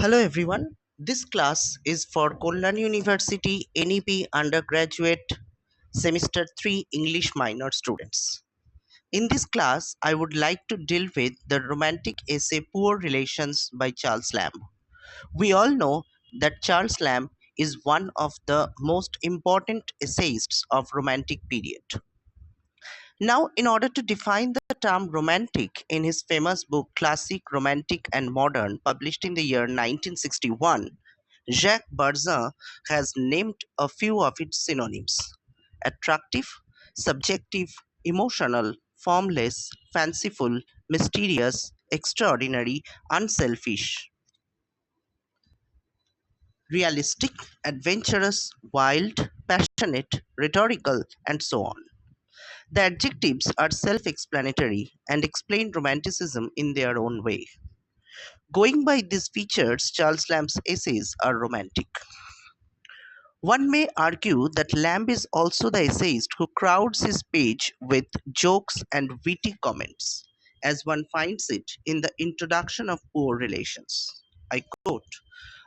Hello everyone. This class is for Kollan University NEP undergraduate semester 3 English minor students. In this class, I would like to deal with the romantic essay Poor Relations by Charles Lamb. We all know that Charles Lamb is one of the most important essayists of romantic period. Now, in order to define the term romantic in his famous book Classic, Romantic and Modern, published in the year 1961, Jacques Barzin has named a few of its synonyms: attractive, subjective, emotional, formless, fanciful, mysterious, extraordinary, unselfish, realistic, adventurous, wild, passionate, rhetorical, and so on. The adjectives are self explanatory and explain romanticism in their own way. Going by these features, Charles Lamb's essays are romantic. One may argue that Lamb is also the essayist who crowds his page with jokes and witty comments, as one finds it in the introduction of Poor Relations. I quote: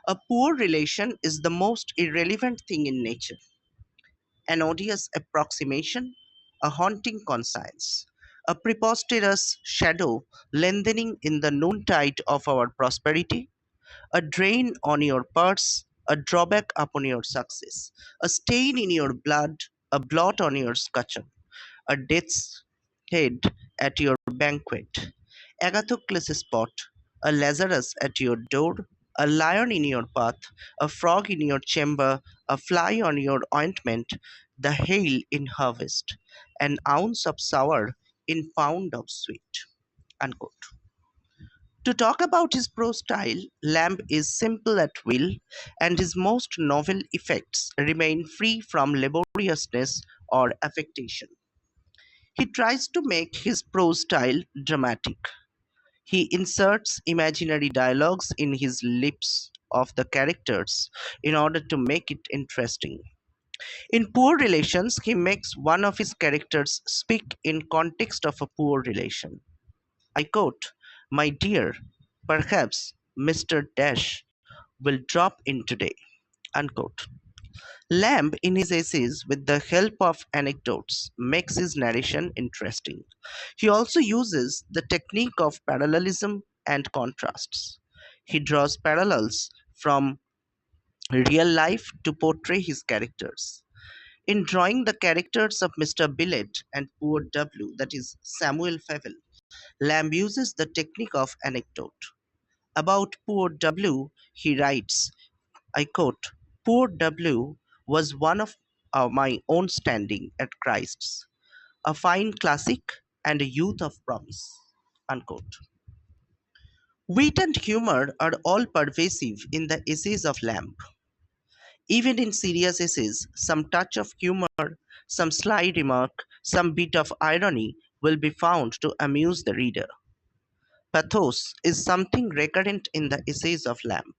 "A poor relation is the most irrelevant thing in nature, an odious approximation, a haunting conscience, a preposterous shadow lengthening in the noontide of our prosperity, a drain on your purse, a drawback upon your success, a stain in your blood, a blot on your scutcheon, a death's head at your banquet, Agathocles' spot, a Lazarus at your door, a lion in your path, a frog in your chamber, a fly on your ointment, the hail in harvest, an ounce of sour in pound of sweet." Unquote. To talk about his prose style, Lamb is simple at will, and his most novel effects remain free from laboriousness or affectation. He tries to make his prose style dramatic. He inserts imaginary dialogues in his lips of the characters in order to make it interesting. In Poor Relations, he makes one of his characters speak in context of a poor relation. I quote, "My dear, perhaps Mr. Dash will drop in today." Unquote. Lamb, in his essays, with the help of anecdotes, makes his narration interesting. He also uses the technique of parallelism and contrasts. He draws parallels from real life to portray his characters. In drawing the characters of Mr. Billet and Poor W, that is Samuel Favell, Lamb uses the technique of anecdote. About Poor W, he writes, I quote, "Poor W was one of my own standing at Christ's, a fine classic and a youth of promise." Unquote. Wit and humor are all pervasive in the essays of Lamb. Even in serious essays, some touch of humor, some sly remark, some bit of irony will be found to amuse the reader. Pathos is something recurrent in the essays of Lamb.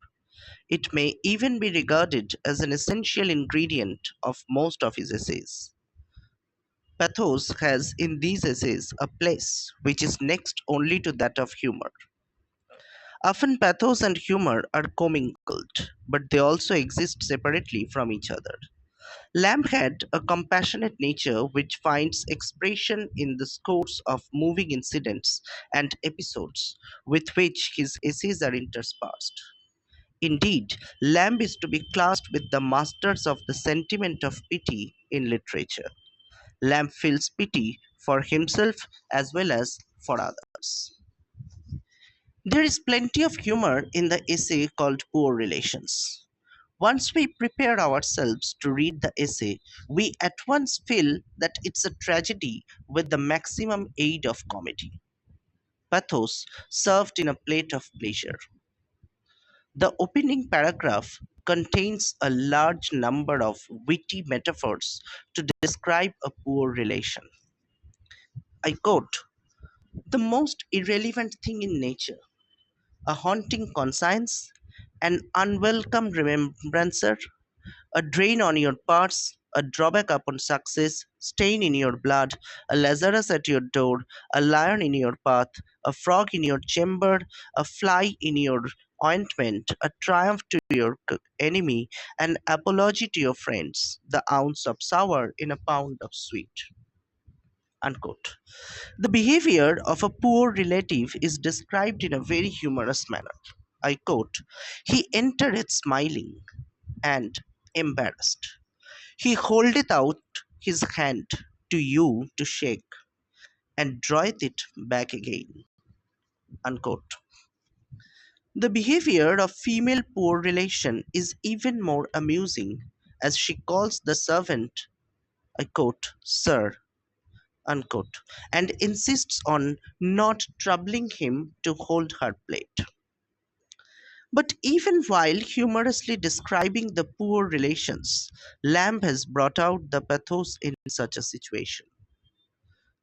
It may even be regarded as an essential ingredient of most of his essays. Pathos has in these essays a place which is next only to that of humor. Often pathos and humor are commingled, but they also exist separately from each other. Lamb had a compassionate nature which finds expression in the scores of moving incidents and episodes with which his essays are interspersed. Indeed, Lamb is to be classed with the masters of the sentiment of pity in literature. Lamb feels pity for himself as well as for others. There is plenty of humor in the essay called Poor Relations. Once we prepare ourselves to read the essay, we at once feel that it's a tragedy with the maximum aid of comedy. Pathos served in a plate of pleasure. The opening paragraph contains a large number of witty metaphors to describe a poor relation. I quote, "The most irrelevant thing in nature, a haunting conscience, an unwelcome remembrancer, a drain on your purse, a drawback upon success, stain in your blood, a Lazarus at your door, a lion in your path, a frog in your chamber, a fly in your ointment, a triumph to your enemy, an apology to your friends, the ounce of sour in a pound of sweet. Unquote. The behavior of a poor relative is described in a very humorous manner. I quote, "He entered smiling and embarrassed. He holdeth out his hand to you to shake, and draweth it back again." Unquote. The behavior of female poor relation is even more amusing as she calls the servant, I quote, "sir," unquote, and insists on not troubling him to hold her plate. But even while humorously describing the poor relations, Lamb has brought out the pathos in such a situation.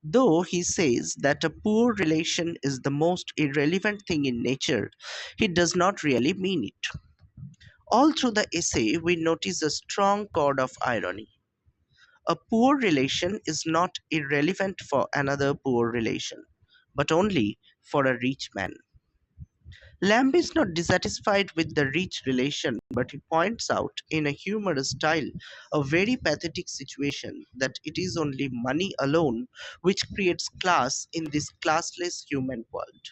Though he says that a poor relation is the most irrelevant thing in nature, he does not really mean it. All through the essay, we notice a strong chord of irony. A poor relation is not irrelevant for another poor relation, but only for a rich man. Lamb is not dissatisfied with the rich relation, but he points out in a humorous style a very pathetic situation that it is only money alone which creates class in this classless human world.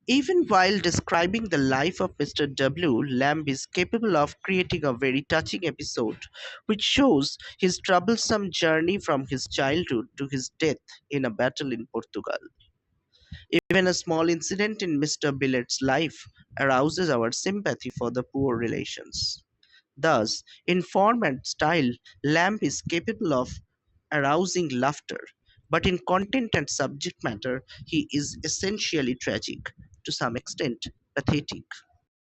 Even while describing the life of Mr. W., Lamb is capable of creating a very touching episode which shows his troublesome journey from his childhood to his death in a battle in Portugal. Even a small incident in Mr. Billet's life arouses our sympathy for the poor relations. Thus, in form and style, Lamb is capable of arousing laughter, but in content and subject matter, he is essentially tragic, to some extent pathetic.